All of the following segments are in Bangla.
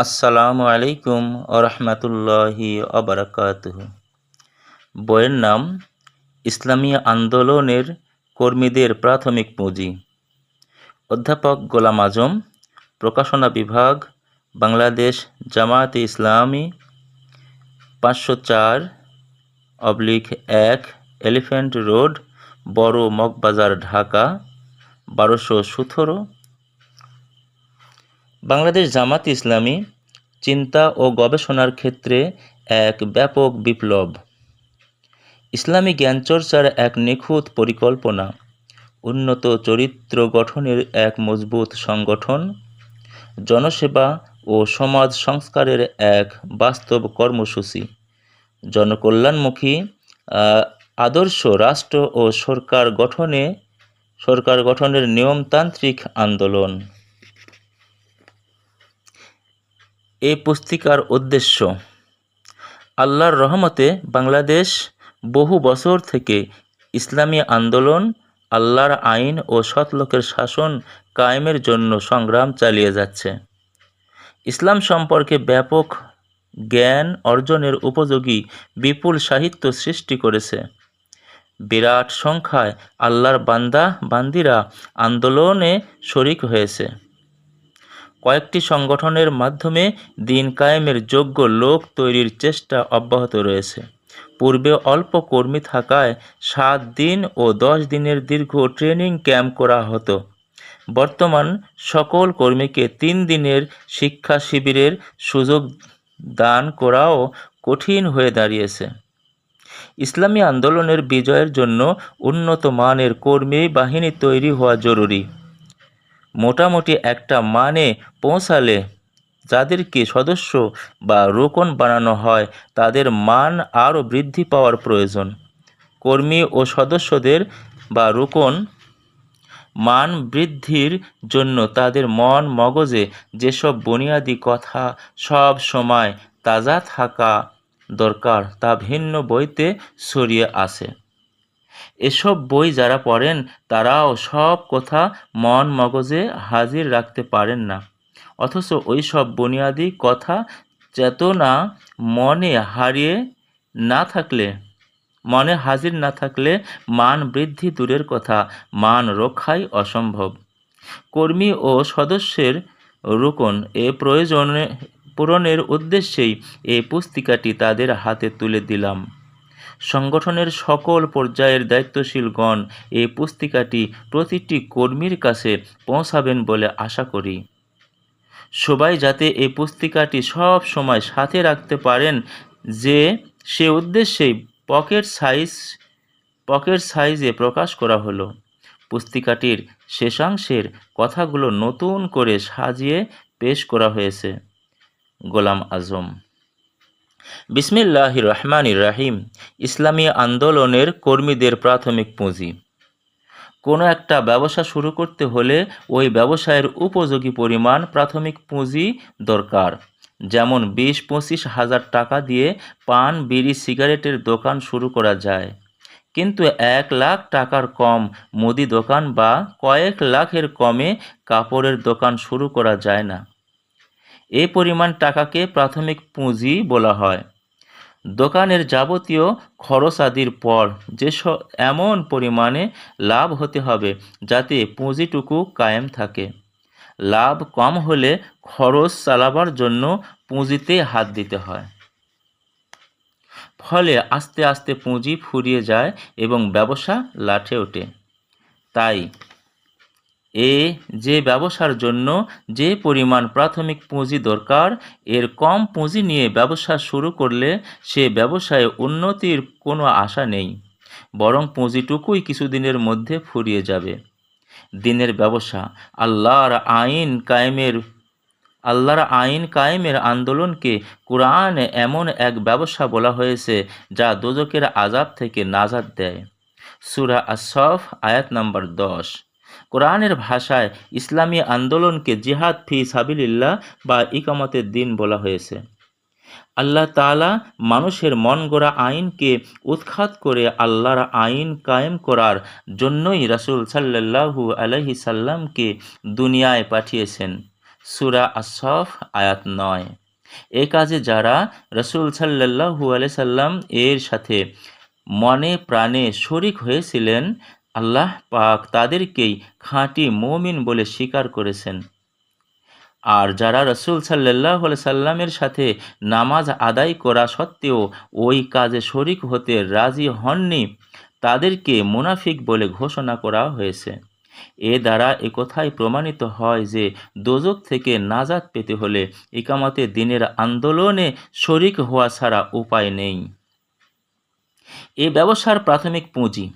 আসসালামু আলাইকুম আরহামাতুল্লাহি আবরাকাতুহু। বইয়ের নাম ইসলামী আন্দোলনের কর্মীদের প্রাথমিক পুঁজি। অধ্যাপক গোলাম আজম, প্রকাশনা বিভাগ, বাংলাদেশ জামায়াতে ইসলামী, 504/1 এলিফ্যান্ট রোড, বড় মগবাজার, ঢাকা 1217। বাংলাদেশ জামায়াতে ইসলামী চিন্তা ও গবেষণার ক্ষেত্রে এক ব্যাপক বিপ্লব। ইসলামী জ্ঞানচর্চার এক নিখুঁত পরিকল্পনা, উন্নত চরিত্র গঠনের এক মজবুত সংগঠন, জনসেবা ও সমাজ সংস্কারের এক বাস্তব কর্মসূচি, জনকল্যাণমুখী আদর্শ রাষ্ট্র ও সরকার গঠনের নিয়মতান্ত্রিক আন্দোলন। এই পুস্তিকার উদ্দেশ্য: আল্লাহর রহমতে বাংলাদেশ বহু বছর থেকে ইসলামী আন্দোলন, আল্লাহর আইন ও সৎলোকের শাসন কায়েমের জন্য সংগ্রাম চালিয়ে যাচ্ছে। ইসলাম সম্পর্কে ব্যাপক জ্ঞান অর্জনের উপযোগী বিপুল সাহিত্য সৃষ্টি করেছে। বিরাট সংখ্যায় আল্লাহর বান্দিরা আন্দোলনে শরিক হয়েছে। কয়েকটি সংগঠনের মাধ্যমে দিন কায়েমের যোগ্য লোক তৈরির চেষ্টা অব্যাহত রয়েছে। পূর্বে অল্প কর্মী থাকায় 7 দিন ও 10 দিনের দীর্ঘ ট্রেনিং ক্যাম্প করা হতো। বর্তমান সকল কর্মীকে 3 দিনের শিক্ষা শিবিরের সুযোগ দান করাও কঠিন হয়ে দাঁড়িয়েছে। ইসলামী আন্দোলনের বিজয়ের জন্য উন্নত মানের কর্মী বাহিনী তৈরি হওয়া জরুরি। মোটামুটি একটা মানে পৌঁছালে যাদেরকে সদস্য বা রোকন বানানো হয় তাদের মান আরও বৃদ্ধি পাওয়ার প্রয়োজন। কর্মী ও সদস্যদের বা রোকন মান বৃদ্ধির জন্য তাদের মন মগজে যেসব বুনিয়াদি কথা সব সময় তাজা থাকা দরকার তা ভিন্ন বইতে ছড়িয়ে আছে। এসব বই যারা পড়েন তারাও সব কথা মন মগজে হাজির রাখতে পারেন না, অথচ ওই সব বুনিয়াদি কথা চেতনা মনে হাজির না থাকলে মান বৃদ্ধি দূরের কথা, মান রক্ষাই অসম্ভব। কর্মী ও সদস্যের রোকন এ পূরণের উদ্দেশ্যেই এই পুস্তিকাটি তাদের হাতে তুলে দিলাম। সংগঠনের সকল পর্যায়ের দায়িত্বশীলগণ এই পুস্তিকাটি প্রতিটি কর্মীর কাছে পৌঁছাবেন বলে আশা করি। সবাই যাতে এই পুস্তিকাটি সব সময় সাথে রাখতে পারেন, সে উদ্দেশ্যেই পকেট সাইজে প্রকাশ করা হলো। পুস্তিকাটির শেষাংশের কথাগুলো নতুন করে সাজিয়ে পেশ করা হয়েছে। গোলাম আজম। বিসমিল্লাহির রহমানির রহিম। ইসলামী আন্দোলনের কর্মীদের প্রাথমিক পুঁজি। কোনো একটা ব্যবসা শুরু করতে হলে ওই ব্যবসায়ের উপযোগী পরিমাণ প্রাথমিক পুঁজি দরকার। যেমন 20-25 হাজার টাকা দিয়ে পান, বিড়ি, সিগারেটের দোকান শুরু করা যায়, কিন্তু 1 লাখ টাকার কম মুদি দোকান বা কয়েক লাখের কমে কাপড়ের দোকান শুরু করা যায় না। এই পরিমাণ টাকাকে প্রাথমিক পুঁজি বলা হয়। দোকানের যাবতীয় খরচাদির পর এমন পরিমাণে লাভ হতে হবে যাতে পুঁজিটুকু কায়েম থাকে। লাভ কম হলে খরচ চালাবার জন্য পুঁজিতে হাত দিতে হয়। ফলে আস্তে আস্তে পুঁজি ফুরিয়ে যায় এবং ব্যবসা লাঠে ওঠে। তাই যে ব্যবসার জন্য যে পরিমাণ প্রাথমিক পুঁজি দরকার, এর কম পুঁজি নিয়ে ব্যবসা শুরু করলে সে ব্যবসায় উন্নতির কোনো আশা নেই, বরং পুঁজিটুকুই কিছুদিনের মধ্যে ফুরিয়ে যাবে। দিনের ব্যবসা, আল্লাহর আইন কায়েমের আন্দোলনকে কুরআনে এমন এক ব্যবসা বলা হয়েছে যা দোজখের আযাব থেকে নাজাত দেয়। সূরা আস-সফ আয়াত নম্বর 10। কোরআনের ভাষায় ইসলামী আন্দোলনকে জিহাদ ফি সাবিলিল্লাহ বা ইকামতের দিন বলা হয়েছে। আল্লাহ তাআলা মানুষের মন গড়া আইনকে উৎখাত করে আল্লাহর আইন কায়েম করার জন্যই রাসূল সাল্লাল্লাহু আলাইহি সাল্লামকে দুনিয়ায় পাঠিয়েছেন। সূরা আস-সফ আয়াত ৯। এ কাজে যারা রাসূল সাল্লাল্লাহু আলাইহি সাল্লাম এর সাথে মনে প্রাণে শরিক হয়েছিলেন, আল্লাহ পাক তাদেরকেই খাঁটি মুমিন বলে স্বীকার করেছেন। আর যারা রাসূল সাল্লাল্লাহু আলাইহি সাল্লামের সাথে নামাজ আদায় করা সত্ত্বেও ওই কাজে শরিক হতে রাজি হননি, তাদেরকে মুনাফিক বলে ঘোষণা করা হয়েছে। এ দ্বারা একথাই প্রমাণিত হয় যে দোজখ থেকে নাজাত পেতে হলে ইকামতে দ্বীনের আন্দোলনে শরিক হওয়া ছাড়া উপায় নেই। এ ব্যবসার প্রাথমিক পুঁজি।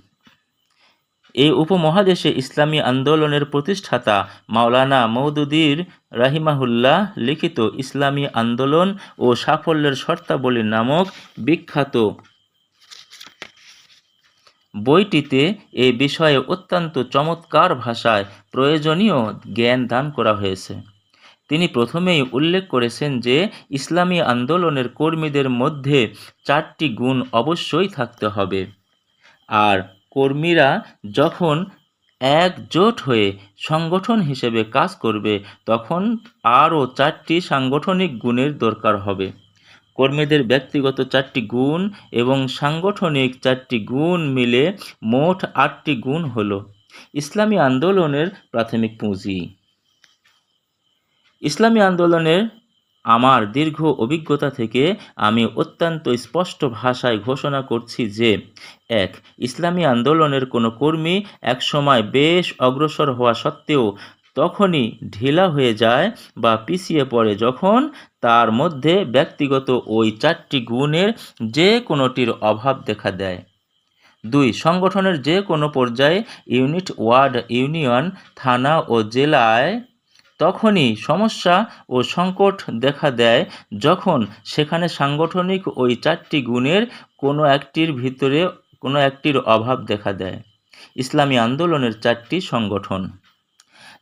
এই উপমহাদেশে ইসলামী আন্দোলনের প্রতিষ্ঠাতা মাওলানা মওদুদীর রাহিমাহুল্লাহ লিখিত ইসলামী আন্দোলন ও সাফল্যের শর্তাবলী নামক বিখ্যাত বইটিতে এ বিষয়ে অত্যন্ত চমৎকার ভাষায় প্রয়োজনীয় জ্ঞান দান করা হয়েছে। তিনি প্রথমেই উল্লেখ করেছেন যে ইসলামী আন্দোলনের কর্মীদের মধ্যে 4টি গুণ অবশ্যই থাকতে হবে। আর কর্মীরা যখন একজোট হয়ে সংগঠন হিসেবে কাজ করবে, তখন আরও 4টি সাংগঠনিক গুণের দরকার হবে। কর্মীদের ব্যক্তিগত 4টি গুণ এবং সাংগঠনিক 4টি গুণ মিলে মোট 8টি গুণ হল ইসলামী আন্দোলনের প্রাথমিক পুঁজি। ইসলামী আন্দোলনের আমার দীর্ঘ অভিজ্ঞতা থেকে আমি অত্যন্ত স্পষ্ট ভাষায় ঘোষণা করছি যে 1. ইসলামী আন্দোলনের কোনো কর্মী একসময় বেশ অগ্রসর হওয়া সত্ত্বেও তখনই ঢিলা হয়ে যায় বা পিছিয়ে পড়ে যখন তার মধ্যে ব্যক্তিগত ওই 4টি গুণের যে কোনোটির অভাব দেখা দেয়। 2. সংগঠনের যে কোনো পর্যায়ে ইউনিট, ওয়ার্ড, ইউনিয়ন, থানা ও জেলায় তখনই সমস্যা ও সংকট দেখা দেয় যখন সেখানে সাংগঠনিক ওই 4টি গুণের কোনো একটির অভাব দেখা দেয়। ইসলামী আন্দোলনের 4টি সংগঠন: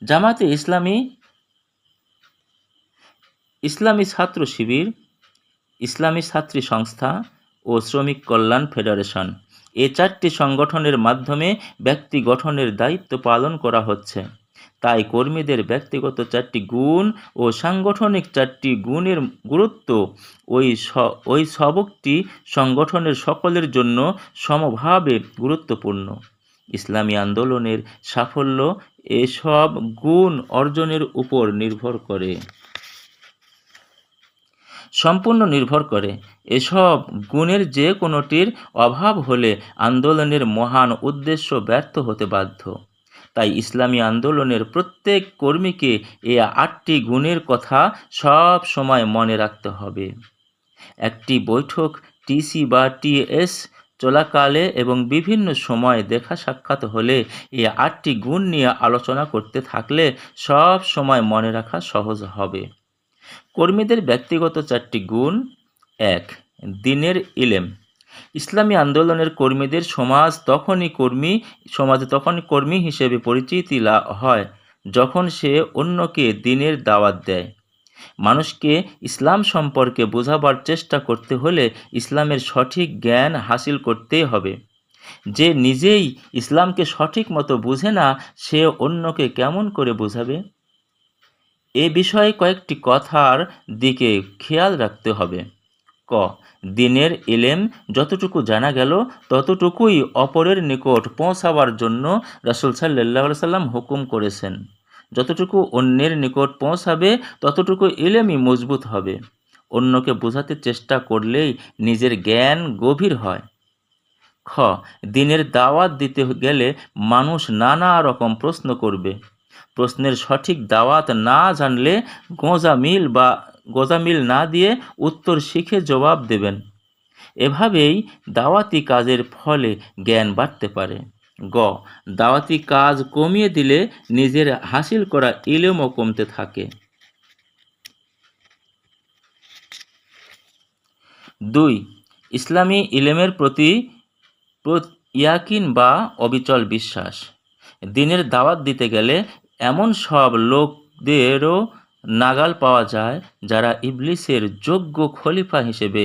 জামায়াতে ইসলামী, ইসলামী ছাত্র শিবির, ইসলামী ছাত্রী সংস্থা ও শ্রমিক কল্যাণ ফেডারেশন। এই 4টি সংগঠনের মাধ্যমে ব্যক্তি গঠনের দায়িত্ব পালন করা হচ্ছে। তাই কর্মীদের ব্যক্তিগত 4টি গুণ ও সাংগঠনিক 4টি গুণের গুরুত্ব ওই সবকটি সংগঠনের সকলের জন্য সমভাবে গুরুত্বপূর্ণ। ইসলামী আন্দোলনের সাফল্য এসব গুণ অর্জনের উপর সম্পূর্ণ নির্ভর করে। এসব গুণের যে কোনোটির অভাব হলে আন্দোলনের মহান উদ্দেশ্য ব্যর্থ হতে বাধ্য। তাই ইসলামী আন্দোলনের প্রত্যেক কর্মীকে এই 8টি গুণের কথা সব সময় মনে রাখতে হবে। একটি বৈঠক, টিসি বা টিএস চলাকালে এবং বিভিন্ন সময় দেখা সাক্ষাৎ হলে এই 8টি গুণ নিয়ে আলোচনা করতে থাকলে সব সময় মনে রাখা সহজ হবে। কর্মীদের ব্যক্তিগত 4টি গুণ। 1. দ্বীনের ইলম। ইসলামী আন্দোলনের কর্মীদের সমাজে তখনই কর্মী হিসেবে পরিচিতি হয় যখন সে অন্যকে দ্বীনের দাওয়াত দেয়। মানুষকে ইসলাম সম্পর্কে বোঝাবার চেষ্টা করতে হলে ইসলামের সঠিক জ্ঞান হাসিল করতেই হবে। যে নিজেই ইসলামকে সঠিক মতো বুঝে না, সে অন্যকে কেমন করে বোঝাবে? এ বিষয়ে কয়েকটি কথার দিকে খেয়াল রাখতে হবে। ক. দ্বীনের ইলম যতটুকু জানা গেল ততটুকুই অপরের নিকট পৌঁছাবার জন্য রাসূল সাল্লাল্লাহু আলাইহি সাল্লাম হুকুম করেছেন। যতটুকু অন্যের নিকট পৌঁছাবে ততটুকু ইলমই মজবুত হবে। অন্যকে বোঝাতে চেষ্টা করলেই নিজের জ্ঞান গভীর হয়। খ. দ্বীনের দাওয়াত দিতে গেলে মানুষ নানা রকম প্রশ্ন করবে। প্রশ্নের সঠিক দাওয়াত না জানলে গোঁজামিল না দিয়ে উত্তর শিখে জবাব দেবেন। এভাবেই দাওয়াতি কাজের ফলে জ্ঞান বাড়তে পারে। গ. দাওয়াতি কাজ কমিয়ে দিলে নিজের হাসিল করা ইলমও কমতে থাকে। 2. ইসলামী ইলমের প্রতি ইয়াকিন বা অবিচল বিশ্বাস। দ্বীনের দাওয়াত দিতে গেলে এমন সব লোকদেরও নাগাল পাওয়া যায় যারা ইবলিসের যোগ্য খলিফা হিসেবে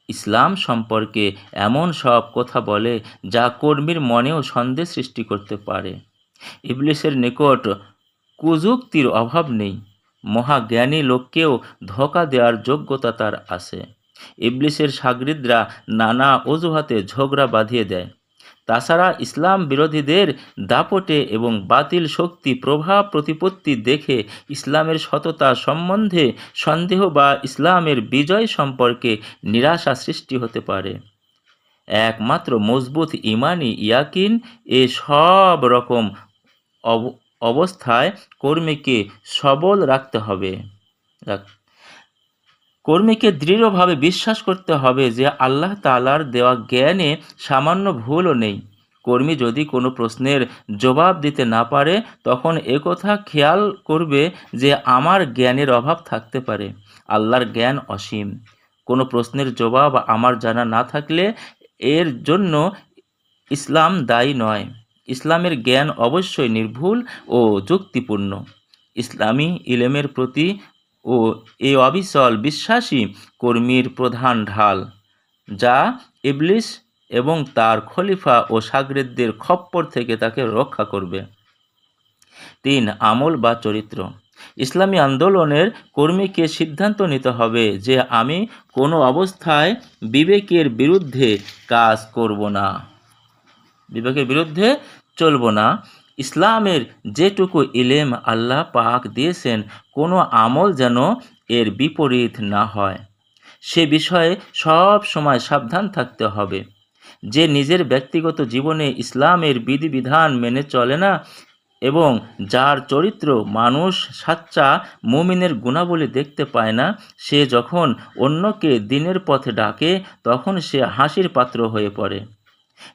ইসলাম সম্পর্কে এমন সব কথা বলে যা কর্মীর মনেও সন্দেহ সৃষ্টি করতে পারে। ইবলিসের নিকট কুযুক্তির অভাব নেই, মহাজ্ঞানী লোককেও ধোঁকা দেওয়ার যোগ্যতা তার আছে। ইবলিসের শাগরিদরা নানা অজুহাতে ঝগড়া বাঁধিয়ে দেয়। তাছাড়া ইসলাম বিরোধীদের দাপটে এবং বাতিল শক্তি প্রভাব প্রতিপত্তি দেখে ইসলামের সততা সম্বন্ধে সন্দেহ বা ইসলামের বিজয় সম্পর্কে নিরাশা সৃষ্টি হতে পারে। একমাত্র মজবুত ইমানি ইয়াকিন এ সব রকম অবস্থায় কর্মীকে সবল রাখতে হবে। কর্মীকে দৃঢ়ভাবে বিশ্বাস করতে হবে যে আল্লাহ তাআলার দেওয়া জ্ঞানে সামান্য ভুলও নেই। কর্মী যদি কোনো প্রশ্নের জবাব দিতে না পারে, তখন একথা খেয়াল করবে যে আমার জ্ঞানের অভাব থাকতে পারে। আল্লাহর জ্ঞান অসীম। কোনো প্রশ্নের জবাব আমার জানা না থাকলে এর জন্য ইসলাম দায়ী নয়। ইসলামের জ্ঞান অবশ্যই নির্ভুল ও যুক্তিপূর্ণ। ইসলামী ইলমের প্রতি ও এই অবিচল বিশ্বাসী কর্মীর প্রধান ঢাল, যা ইবলিস এবং তার খলিফা ও শাগরেদদের খপ্পর থেকে তাকে রক্ষা করবে। ৩. আমল বা চরিত্র। ইসলামী আন্দোলনের কর্মীকে সিদ্ধান্ত নিতে হবে যে আমি কোনো অবস্থায় বিবেকের বিরুদ্ধে কাজ করব না, বিবেকের বিরুদ্ধে চলব না। ইসলামের যেটুকু ইলেম আল্লাহ পাক দিয়েছেন, কোনো আমল যেন এর বিপরীত না হয়, সে বিষয়ে সব সময় সাবধান থাকতে হবে। যে নিজের ব্যক্তিগত জীবনে ইসলামের বিধিবিধান মেনে চলে না এবং যার চরিত্র মানুষ সাচ্চা মুমিনের গুণাবলী দেখতে পায় না, সে যখন অন্যকে দ্বীনের পথে ডাকে তখন সে হাসির পাত্র হয়ে পড়ে।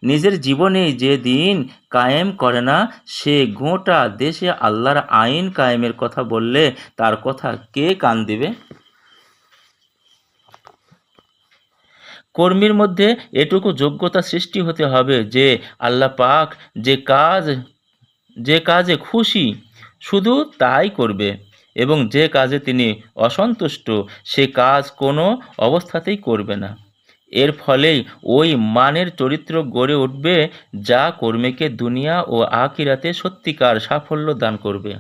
নিজের জীবনেই যে দিন কায়েম করে না, সে গোটা দেশে আল্লাহর আইন কায়েমের কথা বললে তার কথা কে কান দিবে? কর্মীর মধ্যে এটুকু যোগ্যতা সৃষ্টি হতে হবে যে আল্লাহ পাক যে কাজে খুশি শুধু তাই করবে এবং যে কাজে তিনি অসন্তুষ্ট সে কাজ কোনো অবস্থাতেই করবে না। এর ফলেই ওই মানের চরিত্র গড়ে উঠবে যা কর্মীকে দুনিয়া ও আখিরাতে সত্যিকার সাফল্য দান করবে।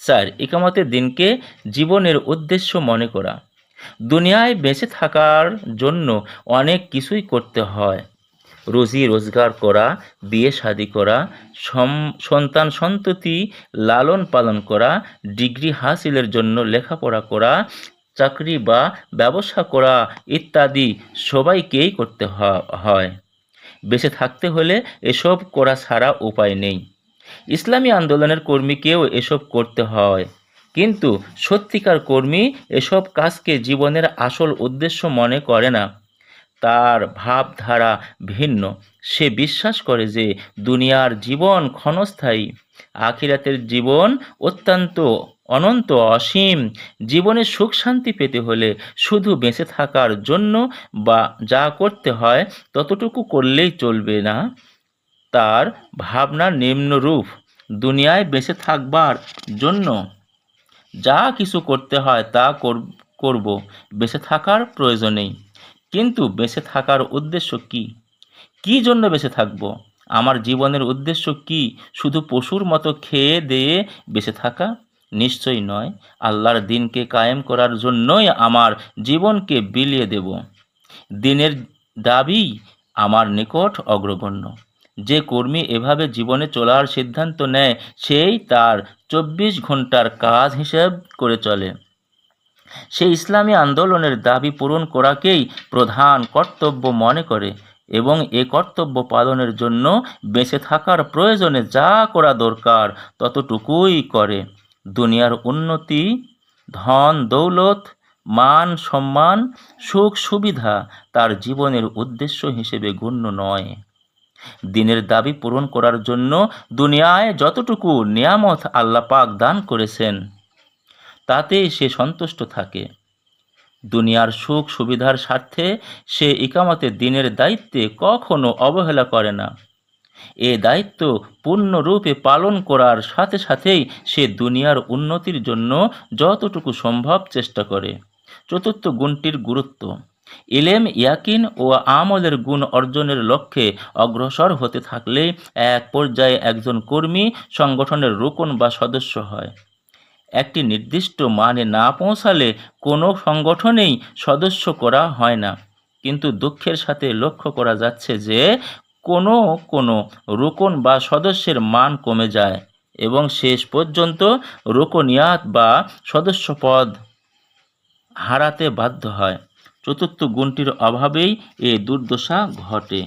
৪. ইকামতের দিনকে জীবনের উদ্দেশ্য মনে করা। দুনিয়ায় বেঁচে থাকার জন্য অনেক কিছুই করতে হয়। রুজি রোজগার করা, বিয়ে শাদী করা, সন্তান সন্ততি লালন পালন করা, ডিগ্রি হাসিলের জন্য লেখাপড়া করা, চাকরি বা ব্যবসা করা ইত্যাদি সবাইকেই করতে হয়। বেঁচে থাকতে হলে এসব করা ছাড়া উপায় নেই। ইসলামী আন্দোলনের কর্মীকেও এসব করতে হয়, কিন্তু সত্যিকার কর্মী এসব কাজকে জীবনের আসল উদ্দেশ্য মনে করে না। তার ভাবধারা ভিন্ন। সে বিশ্বাস করে যে দুনিয়ার জীবন ক্ষণস্থায়ী, আখিরাতের জীবন অনন্ত অসীম। জীবনে সুখ শান্তি পেতে হলে শুধু বেঁচে থাকার জন্য বা যা করতে হয় ততটুকু করলেই চলবে না। তার ভাবনার নিম্নরূপ, দুনিয়ায় বেঁচে থাকবার জন্য যা কিছু করতে হয় তা করব, বেঁচে থাকার প্রয়োজন নেই। কিন্তু বেঁচে থাকার উদ্দেশ্য কি? কী জন্য বেঁচে থাকব? আমার জীবনের উদ্দেশ্য কি? শুধু পশুর মতো খেয়ে দেয়ে বেঁচে থাকা? নিশ্চয়ই নয়। আল্লাহর দিনকে কায়েম করার জন্যই আমার জীবনকে বিলিয়ে দেব। দিনের দাবি আমার নিকট অগ্রগণ্য। যে কর্মী এভাবে জীবনে চলার সিদ্ধান্ত নেয়, সেই তার 24 ঘন্টার কাজ হিসেব করে চলে। সে ইসলামী আন্দোলনের দাবি পূরণ করাকেই প্রধান কর্তব্য মনে করে এবং এ কর্তব্য পালনের জন্য বেঁচে থাকার প্রয়োজনে যা করা দরকার ততটুকুই করে। দুনিয়ার উন্নতি, ধন দৌলত, মান সম্মান, সুখ সুবিধা তার জীবনের উদ্দেশ্য হিসেবে গণ্য নয়। দিনের দাবি পূরণ করার জন্য দুনিয়ায় যতটুকু নিয়ামত আল্লাহ পাক দান করেছেন তাতেই সে সন্তুষ্ট থাকে। দুনিয়ার সুখ সুবিধার স্বার্থে সে ইকামতের দিনের দায়িত্বে কখনো অবহেলা করে না। এ দায়িত্ব পূর্ণরূপে পালন করার সাথে সাথেই সে দুনিয়ার উন্নতির জন্য যতটুকু সম্ভব চেষ্টা করে। চতুর্থ গুণটির গুরুত্ব। ইলেম, ইয়াকিন ও আমলের গুণ অর্জনের লক্ষ্যে অগ্রসর হতে থাকলে এক পর্যায়ে একজন কর্মী সংগঠনের রুকন বা সদস্য হয়। একটি নির্দিষ্ট মানে না পৌঁছালে কোনো সংগঠনেই সদস্য করা হয় না। কিন্তু দুঃখের সাথে লক্ষ্য করা যাচ্ছে যে কোনো কোনো রুকন বা সদস্যের মান কমে যায় এবং শেষ পর্যন্ত রুকনিয়াত বা সদস্যপদ হারাতে বাধ্য হয়। চতুর্থ গুণটির অভাবেই এই দুর্দশা ঘটে।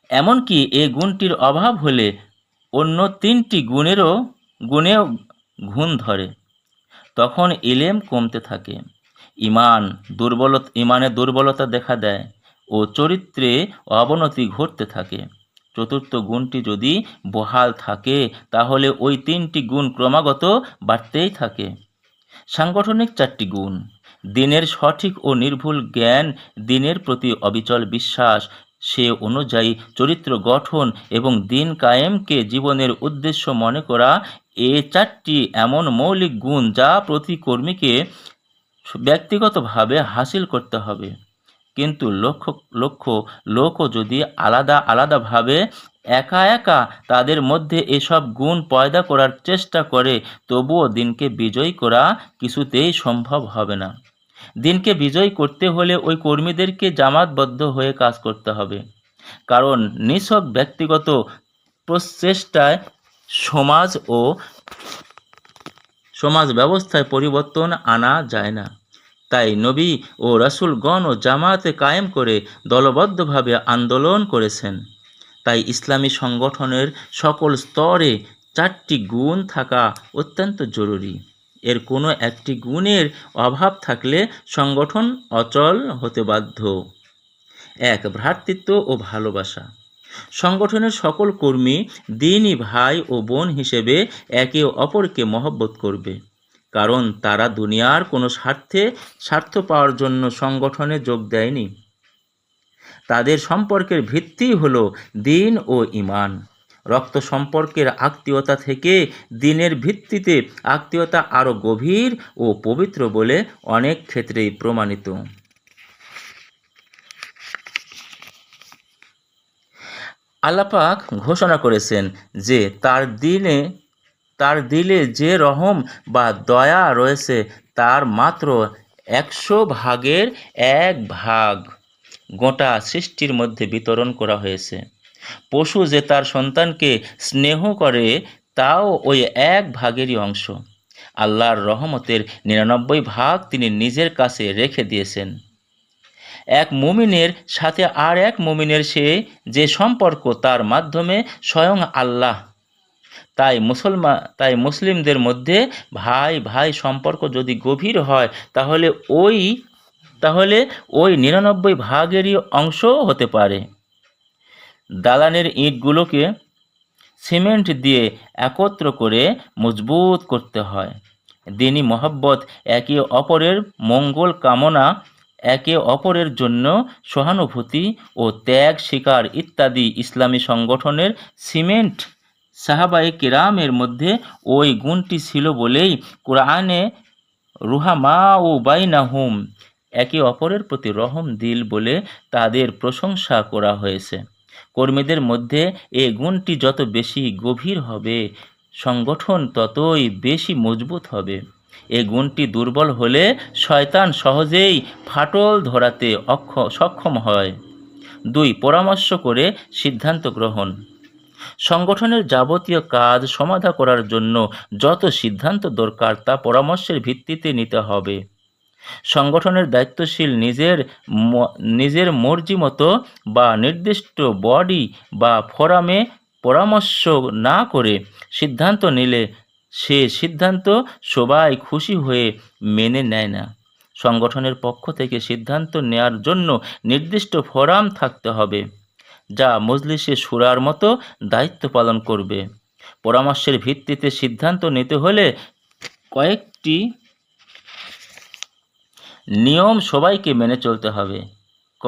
এমনকি এই গুণটির অভাব হলে অন্য তিনটি গুণেও ঘুণ ধরে। তখন ইলেম কমতে থাকে, ইমানে দুর্বলতা দেখা দেয় ও চরিত্রে অবনতি ঘটতে থাকে। চতুর্থ গুণটি যদি বহাল থাকে তাহলে ওই তিনটি গুণ ক্রমাগত বাড়তেই থাকে। সাংগঠনিক চারটি গুণ: দিনের সঠিক ও নির্ভুল জ্ঞান, দিনের প্রতি অবিচল বিশ্বাস, সে অনুযায়ী চরিত্র গঠন এবং দিন কায়েমকে জীবনের উদ্দেশ্য মনে করা। এ চারটি এমন মৌলিক গুণ যা প্রতি কর্মীকে ব্যক্তিগতভাবে হাসিল করতে হবে। কিন্তু লোকও যদি আলাদা আলাদাভাবে একা একা তাদের মধ্যে এসব গুণ পয়দা করার চেষ্টা করে, তবুও দিনকে বিজয়ী করা কিছুতেই সম্ভব হবে না। দিনকে বিজয়ী করতে হলে ওই কর্মীদেরকে জামাতবদ্ধ হয়ে কাজ করতে হবে, কারণ নিছক ব্যক্তিগত প্রচেষ্টায় সমাজ ব্যবস্থায় পরিবর্তন আনা যায় না। তাই নবী ও রাসূলগণও জামাতে কায়েম করে দলবদ্ধভাবে আন্দোলন করেছেন। তাই ইসলামী সংগঠনের সকল স্তরে চারটি গুণ থাকা অত্যন্ত জরুরি। এর কোনো একটি গুণের অভাব থাকলে সংগঠন অচল হতে বাধ্য। ১. ভ্রাতৃত্ব ও ভালোবাসা। সংগঠনের সকল কর্মী দিনই ভাই ও বোন হিসেবে একে অপরকে মহব্বত করবে, কারণ তারা দুনিয়ার কোনো স্বার্থ পাওয়ার জন্য সংগঠনে যোগ দেয়নি। তাদের সম্পর্কের ভিত্তি হলো দিন ও ঈমান। রক্ত সম্পর্কের আত্মীয়তা থেকে দিনের ভিত্তিতে আত্মীয়তা আরও গভীর ও পবিত্র বলে অনেক ক্ষেত্রেই প্রমাণিত। আল্লাহ পাক ঘোষণা করেছেন যে তার দিলে যে রহম বা দয়া রয়েছে তার মাত্র 100 ভাগের 1 ভাগ গোটা সৃষ্টির মধ্যে বিতরণ করা হয়েছে। পশু যে তার সন্তানকে স্নেহ করে তাও ওই 1 ভাগেরই অংশ। আল্লাহর রহমতের 99 ভাগ তিনি নিজের কাছে রেখে দিয়েছেন। এক মুমিনের সাথে আর এক মুমিনের যে সম্পর্ক তার মাধ্যমে স্বয়ং আল্লাহ। তাই মুসলিমদের মধ্যে ভাই ভাই সম্পর্ক যদি গভীর হয় তাহলে ওই 99 ভাগেরই অংশও হতে পারে। দালানের ইটগুলোকে সিমেন্ট দিয়ে একত্র করে মজবুত করতে হয়। দিনী মহব্বত, একে অপরের মঙ্গল কামনা, একে অপরের জন্য সহানুভূতি ও ত্যাগ স্বীকার ইত্যাদি ইসলামী সংগঠনের সিমেন্ট। সাহাবায়ে কেরামের মধ্যে ওই গুণটি ছিল বলেই কোরআনে রুহামাউ বাইনাহুম, একে অপরের প্রতি রহম দিল বলে তাদের প্রশংসা করা হয়েছে। কর্মীদের মধ্যে এই গুণটি যত বেশি গভীর হবে, সংগঠন ততই বেশি মজবুত হবে। এই গুণটি দুর্বল হলে শয়তান সহজেই ফাটল ধরাতে সক্ষম হয়। ২. পরামর্শ করে সিদ্ধান্ত গ্রহণ। সংগঠনের যাবতীয় কাজ সমাধা করার জন্য যত সিদ্ধান্ত দরকার তা পরামর্শের ভিত্তিতে নিতে হবে। সংগঠনের দায়িত্বশীল নিজের মর্জি মতো বা নির্দিষ্ট বডি বা ফোরামে পরামর্শ না করে সিদ্ধান্ত নিলে সে সিদ্ধান্ত সবাই খুশি হয়ে মেনে নেয় না। সংগঠনের পক্ষ থেকে সিদ্ধান্ত নেয়ার জন্য নির্দিষ্ট ফোরাম থাকতে হবে, যা মজলিসে শুরার মতো দায়িত্ব পালন করবে। পরামর্শের ভিত্তিতে সিদ্ধান্ত নিতে হলে কয়েকটি নিয়ম সবাইকে মেনে চলতে হবে। ক.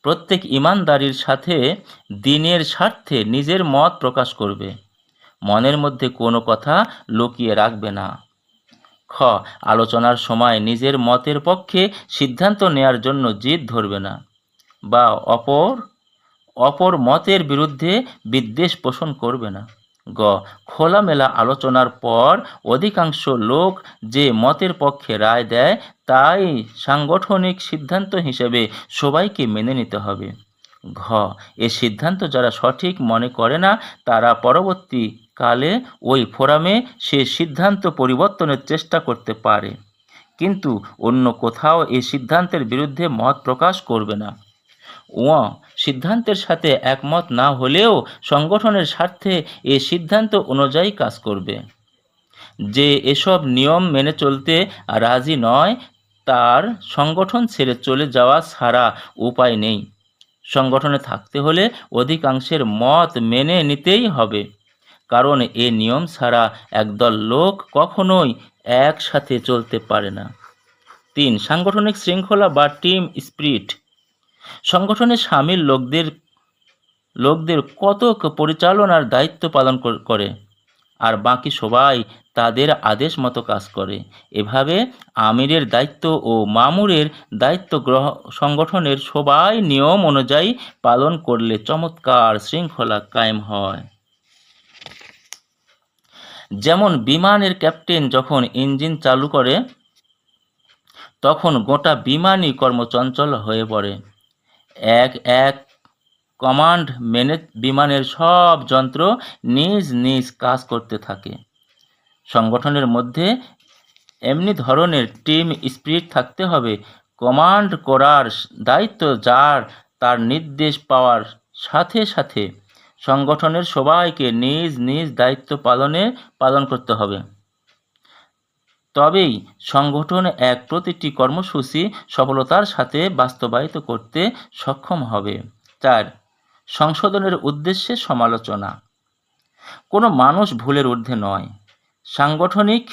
প্রত্যেক ঈমানদারির সাথে দ্বীনের স্বার্থে নিজের মত প্রকাশ করবে, মনের মধ্যে কোনো কথা লুকিয়ে রাখবে না। খ. আলোচনার সময় নিজের মতের পক্ষে সিদ্ধান্ত নেয়ার জন্য জিদ ধরবে না বা অপর মতের বিরুদ্ধে বিদ্বেষ পোষণ করবে না। গ খোলামেলা আলোচনার পর অধিকাংশ লোক যে মতের পক্ষে রায় দেয় তাই সাংগঠনিক সিদ্ধান্ত হিসেবে সবাইকে মেনে নিতে হবে। ঘ এ সিদ্ধান্ত যারা সঠিক মনে করে না তারা পরবর্তীকালে ওই ফোরামে সে সিদ্ধান্ত পরিবর্তনের চেষ্টা করতে পারে, কিন্তু অন্য কোথাও এই সিদ্ধান্তের বিরুদ্ধে মত প্রকাশ করবে না। সিদ্ধান্তের সাথে একমত না হলেও সংগঠনের স্বার্থে এই সিদ্ধান্ত অনুযায়ী কাজ করবে। যে এসব নিয়ম মেনে চলতে রাজি নয় তার সংগঠন ছেড়ে চলে যাওয়া ছাড়া উপায় নেই। সংগঠনে থাকতে হলে অধিকাংশের মত মেনে নিতেই হবে, কারণ এ নিয়ম ছাড়া একদল লোক কখনোই একসাথে চলতে পারে না। 3. সাংগঠনিক শৃঙ্খলা বা টিম স্পিরিট। সংগঠনে সামিল লোকদের কতক পরিচালনার দায়িত্ব পালন করে আর বাকি সবাই তাদের আদেশ মতো কাজ করে। এভাবে আমিরের দায়িত্ব ও মামুরের দায়িত্ব সংগঠনের সবাই নিয়ম অনুযায়ী পালন করলে চমৎকার শৃঙ্খলা কায়েম হয়। যেমন বিমানের ক্যাপ্টেন যখন ইঞ্জিন চালু করে তখন গোটা বিমানই কর্মচঞ্চল হয়ে পড়ে। এক এক কমান্ড মেনে বিমানের সব যন্ত্র নিজ নিজ কাজ করতে থাকে। সংগঠনের মধ্যে এমনি ধরনের টিম স্পিরিট থাকতে হবে। কমান্ড করার দায়িত্ব যার তার নির্দেশ পাওয়ার সাথে সাথে সংগঠনের সবাইকে নিজ নিজ দায়িত্ব পালন করতে হবে। তবেই সংগঠন এক প্রতিটি কর্মসূচি সফলতার সাথে বাস্তবায়িত করতে সক্ষম হবে। 4. সংশোধনের উদ্দেশ্যে সমালোচনা। কোনো মানুষ ভুলের ঊর্ধ্বে নয়। সাংগঠনিক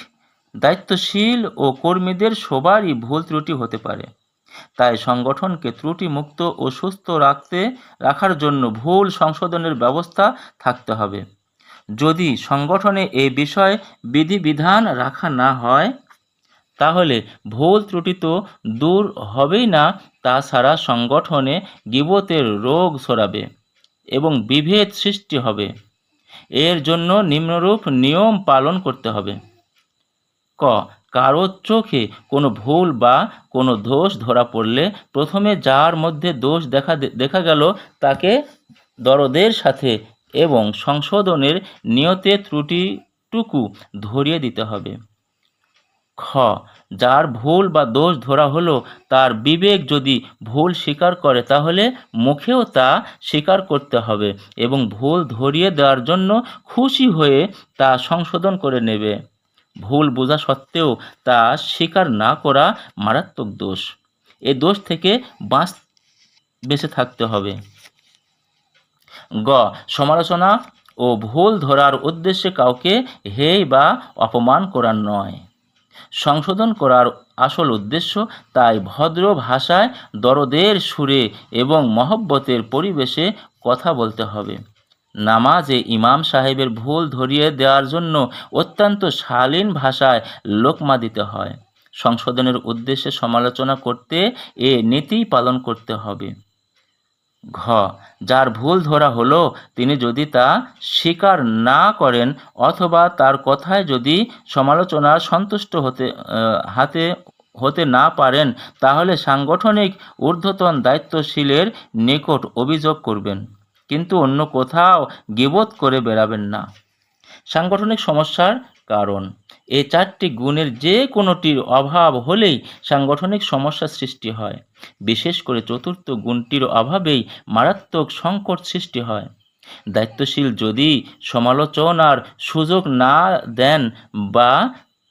দায়িত্বশীল ও কর্মীদের সবারই ভুল ত্রুটি হতে পারে, তাই সংগঠনকে ত্রুটিমুক্ত ও সুস্থ রাখার জন্য ভুল সংশোধনের ব্যবস্থা থাকতে হবে। যদি সংগঠনে এই বিষয়ে বিধিবিধান রাখা না হয় তাহলে ভুল ত্রুটি তো দূর হবেই না, তাছাড়া সংগঠনে গীবতের রোগ ছড়াবে এবং বিভেদ সৃষ্টি হবে। এর জন্য নিম্নরূপ নিয়ম পালন করতে হবে। ক কারো চোখে কোনো ভুল বা কোনো দোষ ধরা পড়লে প্রথমে যার মধ্যে দোষ দেখা গেল তাকে দরদের সাথে এবং সংশোধনের নিয়তে ত্রুটিটুকু ধরিয়ে দিতে হবে। খ যার ভুল বা দোষ ধরা হলো তার বিবেক যদি ভুল স্বীকার করে তাহলে মুখেও তা স্বীকার করতে হবে এবং ভুল ধরিয়ে দেওয়ার জন্য খুশি হয়ে তা সংশোধন করে নেবে। ভুল বোঝা সত্ত্বেও তা স্বীকার না করা মারাত্মক দোষ। এ দোষ থেকে বেঁচে থাকতে হবে। গ সমালোচনা ও ভুল ধরার উদ্দেশ্যে কাউকে হেয় বা অপমান করা নয়। সংশোধন করার আসল উদ্দেশ্য, তাই ভদ্র ভাষায় দরদের সুরে এবং মহব্বতের পরিবেশে কথা বলতে হবে। নামাজে ইমাম সাহেবের ভুল ধরিয়ে দেওয়ার জন্য অত্যন্ত শালীন ভাষায় লোকমা দিতে হয়। সংশোধনের উদ্দেশ্যে সমালোচনা করতে এ নীতি পালন করতে হবে। ঘ যার ভুল ধরা হলো তিনি যদি তা স্বীকার না করেন অথবা তার কথায় যদি সমালোচনার সন্তুষ্ট হতে না পারেন তাহলে সাংগঠনিক ঊর্ধ্বতন দায়িত্বশীলের নিকট অভিযোগ করবেন, কিন্তু অন্য কোথাও গীবত করে বেড়াবেন না। সাংগঠনিক সমস্যার কারণ। এই 4টি গুণের যে কোনোটির অভাব হলেই সাংগঠনিক সমস্যা সৃষ্টি হয়। বিশেষ করে চতুর্থ গুণটির অভাবেই মারাত্মক সংকট সৃষ্টি হয়। দায়িত্বশীল যদি সমালোচনার সুযোগ না দেন বা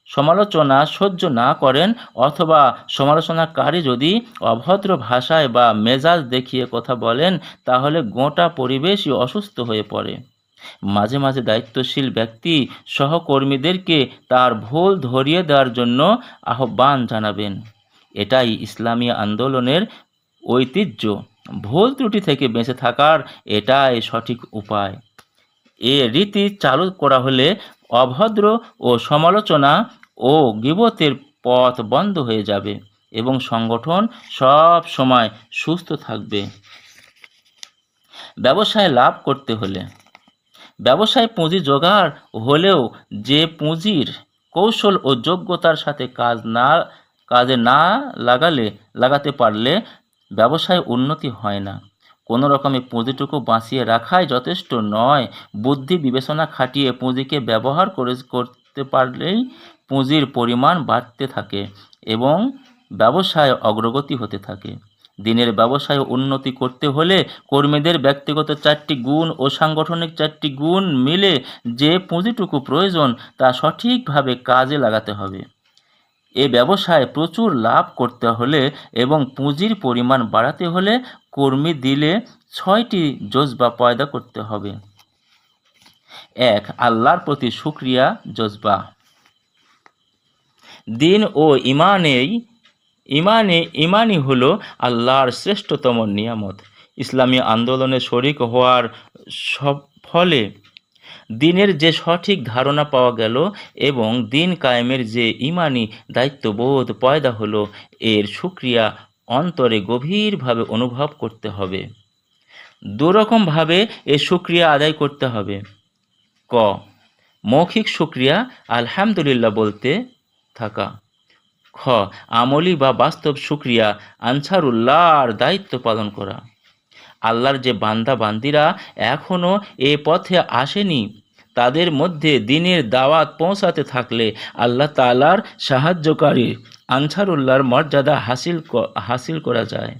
সমালোচনা সহ্য না করেন অথবা সমালোচনাকারী যদি অভদ্র ভাষায় বা মেজাজ দেখিয়ে কথা বলেন তাহলে গোটা পরিবেশই অসুস্থ হয়ে পড়ে। মাঝে মাঝে দায়িত্বশীল ব্যক্তি সহকর্মীদেরকে তার ভুল ধরিয়ে দেওয়ার জন্য আহ্বান জানাবেন। এটাই ইসলামী আন্দোলনের ঐতিহ্য। ভুল ত্রুটি থেকে বেঁচে থাকার এটাই সঠিক উপায়। এ রীতি চালু করা হলে অভদ্র ও সমালোচনা ও গীবতের পথ বন্ধ হয়ে যাবে এবং সংগঠন সব সময় সুস্থ থাকবে। ব্যবসায় লাভ করতে হলে ব্যবসায় পুঁজি জোগাড় হলেও যে পুঁজির কৌশল ও যোগ্যতার সাথে কাজে না লাগাতে পারলে ব্যবসায় উন্নতি হয় না। কোনো রকমে পুঁজিটুকু বাঁচিয়ে রাখাই যথেষ্ট নয়, বুদ্ধি বিবেচনা খাটিয়ে পুঁজিকে ব্যবহার করতে পারলেই পুঁজির পরিমাণ বাড়তে থাকে এবং ব্যবসায় অগ্রগতি হতে থাকে। দিনের ব্যবসায় উন্নতি করতে হলে কর্মীদের ব্যক্তিগত 4টি গুণ ও সাংগঠনিক 4টি গুণ মিলে যে পুঁজিটুকু প্রয়োজন তা সঠিকভাবে কাজে লাগাতে হবে। এ ব্যবসায় প্রচুর লাভ করতে হলে এবং পুঁজির পরিমাণ বাড়াতে হলে কর্মী দিলে 6টি জজবা পয়দা করতে হবে। 1. আল্লাহর প্রতি শুকরিয়া জজবা। দিন ও ইমানই হলো আল্লাহর শ্রেষ্ঠতম নিয়ামত। ইসলামী আন্দোলনে শরিক হওয়ার ফলে দিনের যে সঠিক ধারণা পাওয়া গেল এবং দিন কায়েমের যে ইমানি দায়িত্ববোধ পয়দা হলো, এর শুকরিয়া অন্তরে গভীরভাবে অনুভব করতে হবে। দুরকমভাবে এ শুকরিয়া আদায় করতে হবে। ক. মৌখিক শুকরিয়া আলহামদুলিল্লাহ বলতে থাকা। খ. আমলি বা বাস্তব শুকরিয়া আনসারুল্লাহর দায়িত্ব পালন করা। আল্লাহর যে বান্দা বান্দিরা এখনও এ পথে আসেনি, তাদের মধ্যে দিনের দাওয়াত পৌঁছাতে থাকলে আল্লাহ তাআলার সাহায্যকারী আনসারুল্লাহর মর্যাদা হাসিল করা যায়।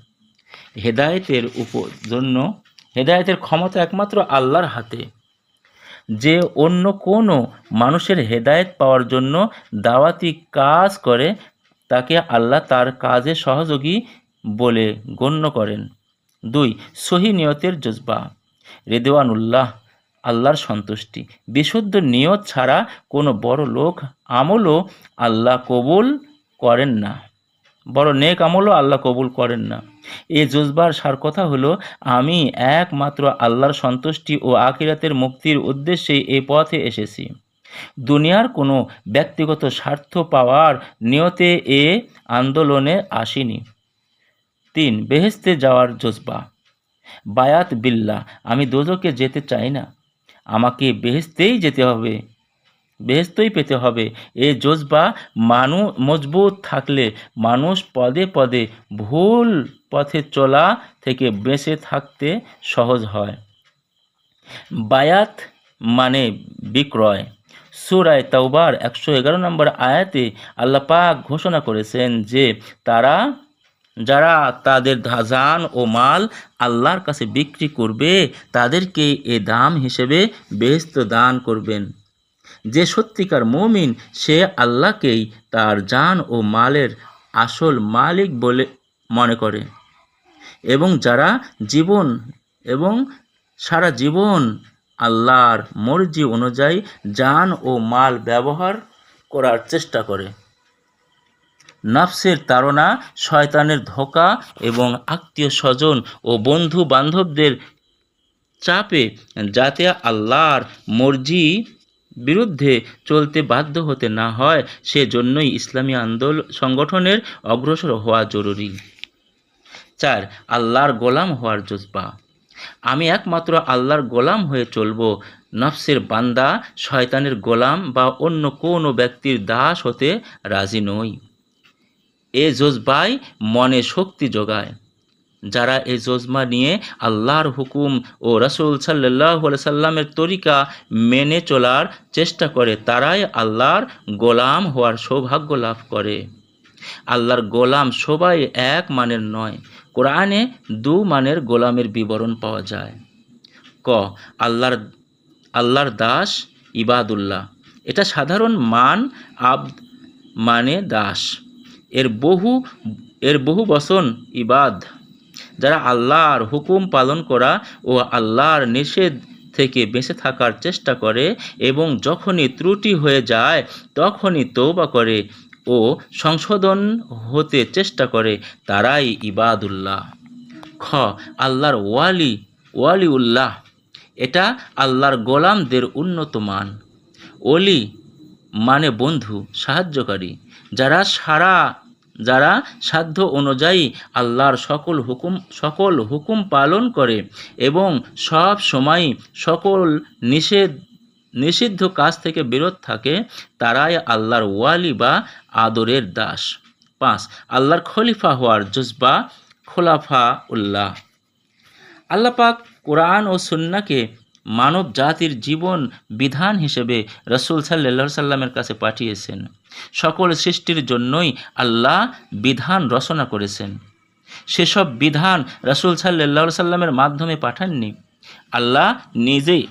হেদায়েতের ক্ষমতা একমাত্র আল্লাহর হাতে। যে অন্য কোনো মানুষের হেদায়েত পাওয়ার জন্য দাওয়াতি কাজ করে তাকে আল্লাহ তার কাজে সহযোগী বলে গণ্য করেন। 2. সহি নিয়তের জজবা। রিদওয়ানুল্লাহ, আল্লাহর সন্তুষ্টি। বিশুদ্ধ নিয়ত ছাড়া কোনো বড় আমলও আল্লাহ কবুল করেন না। বড় নেক আমলও আল্লাহ কবুল করেন না। এই জজবার সার কথা হলো, আমি একমাত্র আল্লাহর সন্তুষ্টি ও আখিরাতের মুক্তির উদ্দেশ্যেই এই পথে এসেছি। দুনিয়ার কোনো ব্যক্তিগত স্বার্থ পাওয়ার নিয়তে এ আন্দোলনে আসিনি। 3. বেহেশতে যাওয়ার জজবা। বায়াত বিল্লাহ, আমি দোজখে যেতে চাই না, আমাকে বেহেশতই পেতে হবে। এই জজবা মজবুত থাকলে মানুষ পদে পদে ভুল পথে চলা থেকে বেঁচে থাকতে সহজ হয়। বায়াত মানে বিক্রয়। সূরা তাওবার 111 নম্বর আয়াতে আল্লাহ পাক ঘোষণা করেছেন যে যারা তাদের জান ও মাল আল্লাহর কাছে বিক্রি করবে তাদেরকে এ দাম হিসেবে বেহেশত দান করবেন। যে সত্যিকার মুমিন সে আল্লাহকেই তার জান ও মালের আসল মালিক বলে মনে করে এবং সারা জীবন আল্লাহর মর্জি অনুযায়ী জান ও মাল ব্যবহার করার চেষ্টা করে। নফসের তাড়না, শয়তানের ধোঁকা এবং আত্মীয় স্বজন ও বন্ধু বান্ধবদের চাপে যাতে আল্লাহর মর্জি বিরুদ্ধে চলতে বাধ্য হতে না হয়, সেজন্যই ইসলামী সংগঠনের অগ্রসর হওয়া জরুরি। 4. আল্লাহর গোলাম হওয়ার জজবা। আমি একমাত্র আল্লাহর গোলাম হয়ে চলব, নফসের বান্দা, শয়তানের গোলাম বা অন্য কোনো ব্যক্তির দাস হতে রাজি নই। এ জজবাই মনে শক্তি যোগায়। যারা এই জজবা নিয়ে আল্লাহর হুকুম ও রাসূল সাল্লাল্লাহু আলাইহি সাল্লামের তরিকা মেনে চলার চেষ্টা করে তারাই আল্লাহর গোলাম হওয়ার সৌভাগ্য লাভ করে। আল্লাহর গোলাম সবাই এক মানের নয়। কোরআনে 2 মানের গোলামের বিবরণ পাওয়া যায়। ক. আল্লাহর দাস ইবাদুল্লাহ। এটা সাধারণ মান। আব্দ মানে দাস। এর বহু বচন ইবাদ। যারা আল্লাহর হুকুম পালন করা ও আল্লাহর নিষেধ থেকে বেঁচে থাকার চেষ্টা করে এবং যখনই ত্রুটি হয়ে যায় তখনই তওবা করে ও সংশোধন হতে চেষ্টা করে, তারাই ইবাদুল্লাহ। খ. আল্লাহর ওয়ালিউল্লাহ। এটা আল্লাহর গোলামদের উন্নত মান। ওলি মানে বন্ধু, সাহায্যকারী। যারা সারা যারা সাধ্য অনুযায়ী আল্লাহর সকল হুকুম পালন করে এবং সব সময় সকল নিষিদ্ধ কাজ থেকে বিরত থাকে, তারাই আল্লাহর ওয়ালি বা আদরের দাস। 5. আল্লাহর খলিফা হওয়ার জজবা, খোলাফা উল্লাহ। আল্লাহ পাক কোরআন ও সুন্নাহকে মানব জাতির জীবন বিধান হিসেবে রাসূল সাল্লাল্লাহু আলাইহি সাল্লামের কাছে পাঠিয়েছেন। সকল সৃষ্টির জন্যই আল্লাহ বিধান রচনা করেছেন। সেসব বিধান রাসূল সাল্লাল্লাহু আলাইহি সাল্লামের মাধ্যমে পাঠাননি। আল্লাহ নিজেই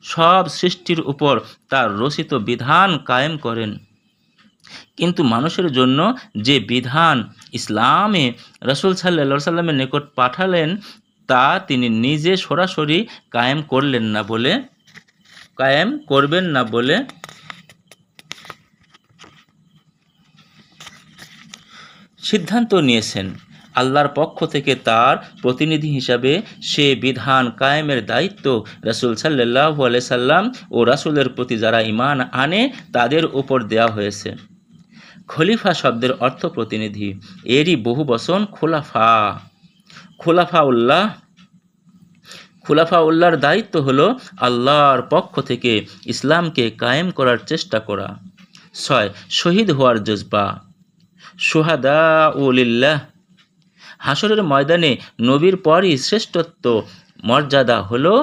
সব সৃষ্টির উপর তার রচিত বিধান কায়েম করেন। কিন্তু মানুষের জন্য যে বিধান ইসলামে রাসূল সাল্লাল্লাহু আলাইহি সাল্লামের নিকট পাঠালেন, তা তিনি নিজে সরাসরি কায়েম করবেন না বলে সিদ্ধান্ত নিয়েছেন। আল্লাহর পক্ষ থেকে তার প্রতিনিধি হিসাবে সে বিধান কায়েমের দায়িত্ব রাসূল সাল্লাল্লাহু আলাইহি সাল্লাম ও রাসূলের প্রতি যারা ঈমান আনে তাদের উপর দেওয়া হয়েছে। খলিফা শব্দের অর্থ প্রতিনিধি, এরই বহু বচন খোলাফা। খোলাফাউল্লাহর দায়িত্ব হলো আল্লাহর পক্ষ থেকে ইসলামকে কায়েম করার চেষ্টা করা। 6. শহীদ হওয়ার জজবা, শুহাদাউলিল্লাহ। হাসরের ময়দানে নবীর পরই শ্রেষ্ঠত্ব মর্যাদা হলো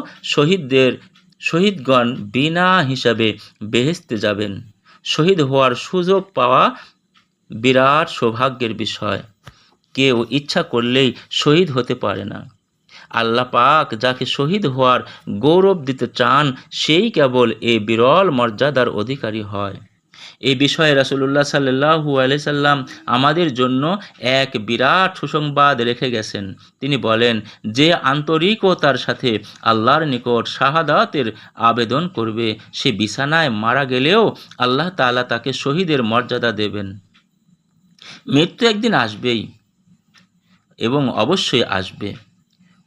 শহীদগণ বিনা হিসাবে বেহেশতে যাবেন। শহীদ হওয়ার সুযোগ পাওয়া বিরাট সৌভাগ্যের বিষয়। কেউ ইচ্ছা করলেই শহীদ হতে পারে না। আল্লাহ পাক যাকে শহীদ হওয়ার গৌরব দিতে চান, সেই কেবল এই বিরল মর্যাদার অধিকারী হয়। এই বিষয়ে রাসূলুল্লাহ সাল্লাল্লাহু আলাইহি সাল্লাম আমাদের জন্য এক বিরাট সুসংবাদ রেখে গেছেন। তিনি বলেন, যে আন্তরিকতার সাথে আল্লাহর নিকট শাহাদাতের আবেদন করবে, সে বিছানায় মারা গেলেও আল্লাহ তাআলা তাকে শহীদের মর্যাদা দেবেন। মৃত্যু একদিন আসবেই এবং অবশ্যই আসবে।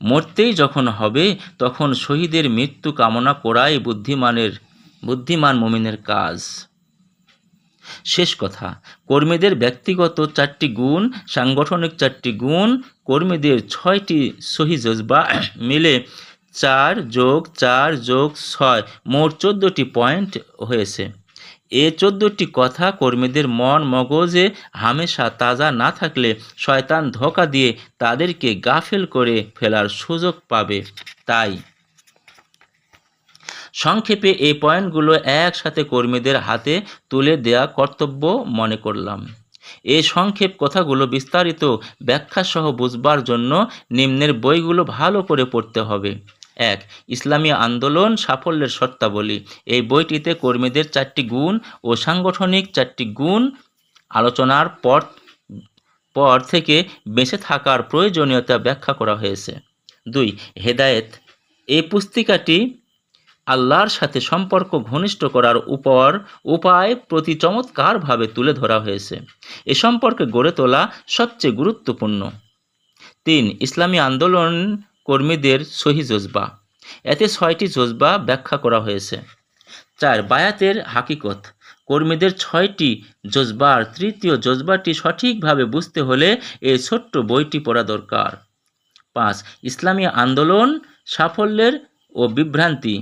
মরতেই যখন হবে, তখন শহীদের মৃত্যু কামনা করাই বুদ্ধিমান মুমিনের কাজ। শেষ কথা, কর্মীদের ব্যক্তিগত 4টি গুণ, সাংগঠনিক 4টি গুণ, কর্মীদের 6টি সহি জজবা মিলে 4+4+6 মোট 14টি পয়েন্ট হয়েছে। এ 14টি কথা কর্মীদের মন মগজে হামেশা তাজা না থাকলে শয়তান ধোঁকা দিয়ে তাদেরকে গাফেল করে ফেলার সুযোগ পাবে। তাই সংক্ষেপে এই পয়েন্টগুলো একসাথে কর্মীদের হাতে তুলে দেয়া কর্তব্য মনে করলাম। এই সংক্ষেপ কথাগুলো বিস্তারিত ব্যাখ্যাসহ বুঝবার জন্য নিম্নের বইগুলো ভালো করে পড়তে হবে। 1. ইসলামী আন্দোলন সাফল্যের শর্তাবলী। এই বইটিতে কর্মীদের 4টি গুণ ও সাংগঠনিক 4টি গুণ আলোচনার পর থেকে বেঁচে থাকার প্রয়োজনীয়তা ব্যাখ্যা করা হয়েছে। 2. হেদায়েত। এই পুস্তিকাটি আল্লাহর সাথে সম্পর্ক ঘনিষ্ঠ করার উপায় প্রতি চমৎকারভাবে তুলে ধরা হয়েছে। এ সম্পর্কে গড়ে তোলা সবচেয়ে গুরুত্বপূর্ণ। 3. ইসলামী আন্দোলন কর্মীদের সহি জজবা। এতে 6টি জজবা ব্যাখ্যা করা হয়েছে। 4. বায়াতের হাকিকত। কর্মীদের 6টি জজবার তৃতীয় জজবাটি সঠিকভাবে বুঝতে হলে এই ছোট্ট বইটি পড়া দরকার। 5. ইসলামী আন্দোলন সাফল্য ও বিভ্রান্তি।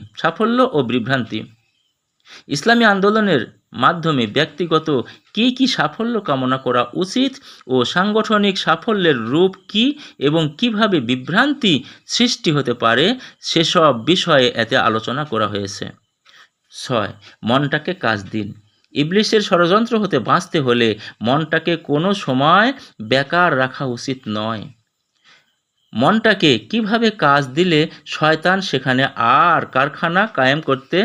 ইসলামী আন্দোলনের মাধ্যমে ব্যক্তিগত কি সাফল্য কামনা করা উচিত ও সাংগঠনিক সাফল্যের রূপ কি এবং কিভাবে বিভ্রান্তি সৃষ্টি হতে পারে, সেসব বিষয়ে এতে আলোচনা করা হয়েছে। 6. মনটাকে কাজ দিন। ইবলিসের ষড়যন্ত্র হতে বাঁচতে হলে মনটাকে কোনো সময় বেকার রাখা উচিত নয়। মনটাকে কিভাবে কাজ দিলে শয়তান সেখানে আর কারখানা কায়েম করতে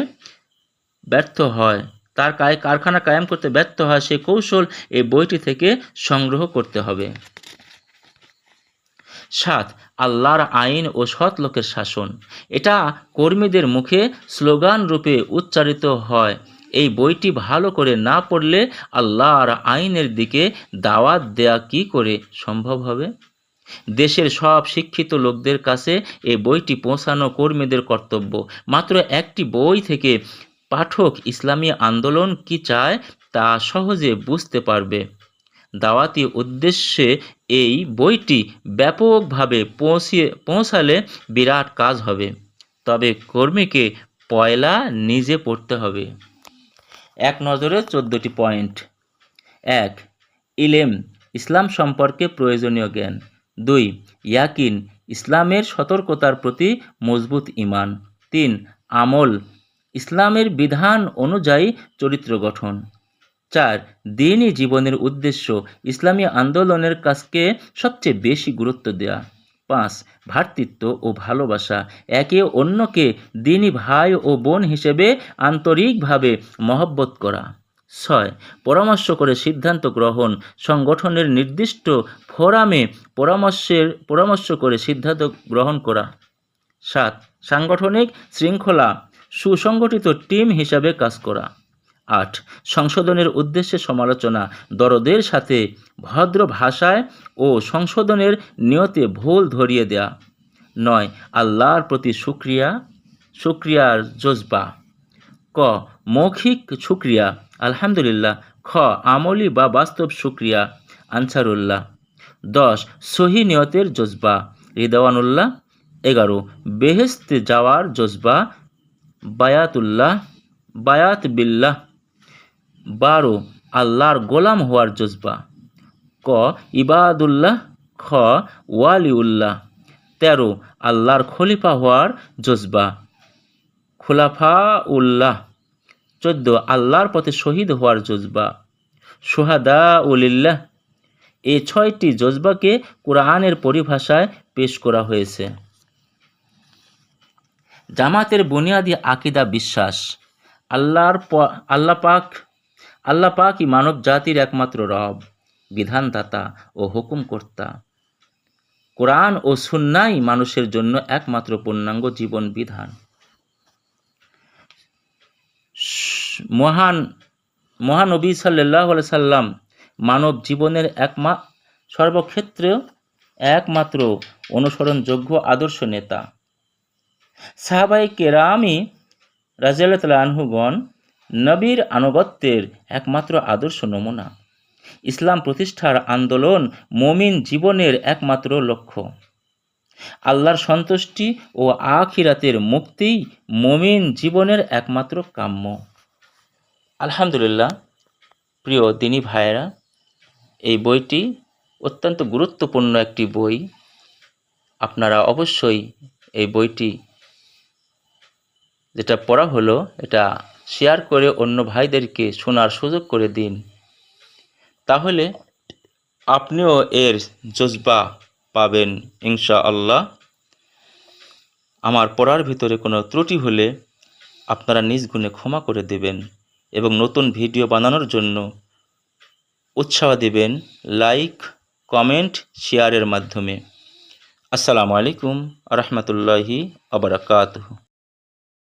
ব্যর্থ হয়, সে কৌশল এই বইটি থেকে সংগ্রহ করতে হবে। 7. আল্লাহর আইন ও সৎ লোকের শাসন। এটা কর্মীদের মুখে স্লোগান রূপে উচ্চারিত হয়। এই বইটি ভালো করে না পড়লে আল্লাহর আইনের দিকে দাওয়াত দেয়া কি করে সম্ভব হবে? দেশের সব শিক্ষিত লোকদের কাছে এই বইটি পৌঁছানো কর্মীদের কর্তব্য। মাত্র একটি বই থেকে পাঠক ইসলামী আন্দোলন কি চায় তা সহজে বুঝতে পারবে। দাওয়াতি উদ্দেশ্যে এই বইটি ব্যাপকভাবে পৌঁছালে বিরাট কাজ হবে। তবে কর্মীকে পয়লা নিজে পড়তে হবে। এক নজরে 14টি পয়েন্ট। 1. ইলেম, ইসলাম সম্পর্কে প্রয়োজনীয় জ্ঞান। 2. ইয়াকিন, ইসলামের সতর্কতার প্রতি মজবুত ঈমান। 3. আমল, ইসলামের বিধান অনুযায়ী চরিত্র গঠন। 4. দ্বীনি জীবনের উদ্দেশ্য, ইসলামী আন্দোলনের কাজকে সবচেয়ে বেশি গুরুত্ব দেওয়া। 5. ভ্রাতৃত্ব ও ভালোবাসা, একে অন্যকে দ্বীনি ভাই ও বোন হিসেবে আন্তরিকভাবে মহব্বত করা। 6. পরামর্শ করে সিদ্ধান্ত গ্রহণ, সংগঠনের নির্দিষ্ট ফোরামে পরামর্শ করে সিদ্ধান্ত গ্রহণ করা। 7. সাংগঠনিক শৃঙ্খলা, সুসংগঠিত টিম হিসাবে কাজ করা। 8. সংশোধনের উদ্দেশ্যে সমালোচনা, দরদের সাথে ভদ্র ভাষায় ও সংশোধনের নিয়তে ভুল ধরিয়ে দেয়া। 9. আল্লাহর প্রতি শুকরিয়ার জজবা। ক. মৌখিক শুকরিয়া আলহামদুলিল্লাহ। খ. আমলি বা বাস্তব শুকরিয়া আনসারুল্লাহ। 10. সহি নিয়তের জজবা রিদওয়ানুল্লাহ। 11. বেহেশতে যাওয়ার জজবা বায়াত বিল্লাহ। 12. আল্লাহর গোলাম হওয়ার জজবা। ক. ইবাদুল্লাহ। খ. ওয়ালিউল্লাহ। 13. আল্লাহর খলিফা হওয়ার জজবা খুলাফাউল্লাহ। 14. আল্লাহর পথে শহীদ হওয়ার জজবা শুহাদা উলিল্লাহ। এই 6টি জজবাকে কোরআনের পরিভাষায় পেশ করা হয়েছে। জামাতের বুনিয়াদী আকীদা বিশ্বাস, আল্লাহ পাকই মানব জাতির একমাত্র রব, বিধানদাতা ও হুকুমকর্তা। কোরআন ও সুন্নাহই মানুষের জন্য একমাত্র পূর্ণাঙ্গ জীবন বিধান। মহানবী সাল্লাল্লাহু আলাইহি সাল্লাম মানব জীবনের সর্বক্ষেত্রে একমাত্র অনুসরণযোগ্য আদর্শ নেতা। সাহাবায়ে কেরামি রাদিয়াল্লাহু তাআলা আনহুগণ নবীর আনুগত্যের একমাত্র আদর্শ নমুনা। ইসলাম প্রতিষ্ঠার আন্দোলন মুমিন জীবনের একমাত্র লক্ষ্য। আল্লাহর সন্তুষ্টি ও আখিরাতের মুক্তিই মুমিন জীবনের একমাত্র কাম্য। আলহামদুলিল্লাহ, প্রিয় দ্বীনি ভাইয়েরা, এই বইটি অত্যন্ত গুরুত্বপূর্ণ একটি বই। আপনারা অবশ্যই এই বইটি যেটা পড়া হলো এটা শেয়ার করে অন্য ভাইদেরকে শোনার সুযোগ করে দিন। তাহলে আপনিও এর জজবা পাবেন ইনশাআল্লাহ। আমার পড়ার ভিতরে কোনো ত্রুটি হলে আপনারা নিজ গুণে ক্ষমা করে দেবেন এবং নতুন ভিডিও বানানোর জন্য উৎসাহ দেবেন লাইক, কমেন্ট, শেয়ারের মাধ্যমে। আসসালামু আলাইকুম ওয়া রাহমাতুল্লাহি ওয়া বারাকাতুহু।